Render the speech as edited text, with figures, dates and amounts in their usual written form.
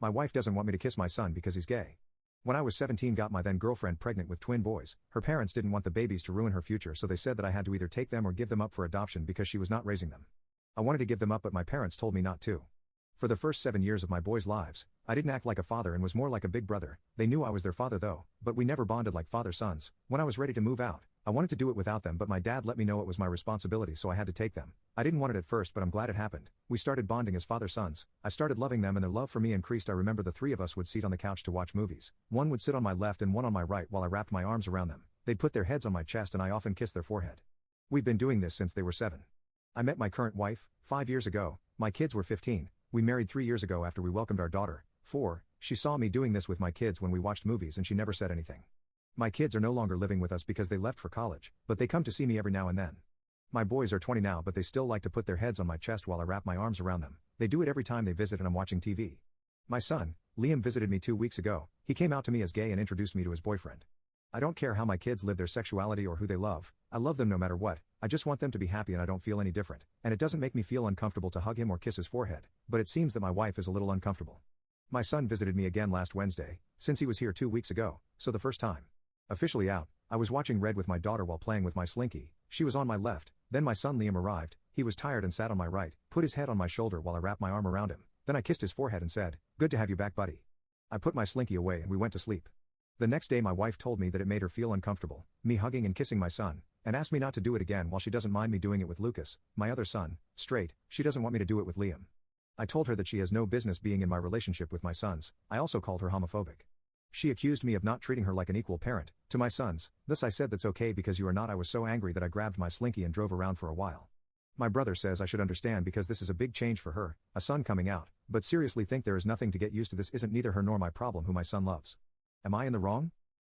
My wife doesn't want me to kiss my son because he's gay. When I was 17, got my then girlfriend pregnant with twin boys. Her parents didn't want the babies to ruin her future, so they said that I had to either take them or give them up for adoption because she was not raising them. I wanted to give them up, but my parents told me not to. For the first 7 years of my boys' lives, I didn't act like a father and was more like a big brother. They knew I was their father though, but we never bonded like father-sons. When I was ready to move out, I wanted to do it without them, but my dad let me know it was my responsibility, so I had to take them. I didn't want it at first, but I'm glad it happened. We started bonding as father-sons. I started loving them and their love for me increased. I remember the three of us would sit on the couch to watch movies. One would sit on my left and one on my right while I wrapped my arms around them. They'd put their heads on my chest and I often kissed their forehead. We've been doing this since they were 7. I met my current wife 5 years ago. My kids were 15. We married 3 years ago after we welcomed our daughter, 4. She saw me doing this with my kids when we watched movies and she never said anything. My kids are no longer living with us because they left for college, but they come to see me every now and then. My boys are 20 now, but they still like to put their heads on my chest while I wrap my arms around them. They do it every time they visit and I'm watching TV. My son, Liam, visited me 2 weeks ago. He came out to me as gay and introduced me to his boyfriend. I don't care how my kids live their sexuality or who they love. I love them no matter what. I just want them to be happy and I don't feel any different. And it doesn't make me feel uncomfortable to hug him or kiss his forehead, but it seems that my wife is a little uncomfortable. My son visited me again last Wednesday, since he was here 2 weeks ago, so the first time. Officially out, I was watching Red with my daughter while playing with my slinky. She was on my left, then my son Liam arrived. He was tired and sat on my right, put his head on my shoulder while I wrapped my arm around him. Then I kissed his forehead and said, "Good to have you back, buddy." I put my slinky away and we went to sleep. The next day my wife told me that it made her feel uncomfortable, me hugging and kissing my son, and asked me not to do it again while she doesn't mind me doing it with Lucas, my other son, straight. She doesn't want me to do it with Liam. I told her that she has no business being in my relationship with my sons. I also called her homophobic. She accused me of not treating her like an equal parent to my sons. Thus I said, "That's okay because you are not." I was so angry that I grabbed my slinky and drove around for a while. My brother says I should understand because this is a big change for her, a son coming out, but seriously think there is nothing to get used to. This isn't neither her nor my problem who my son loves. Am I in the wrong?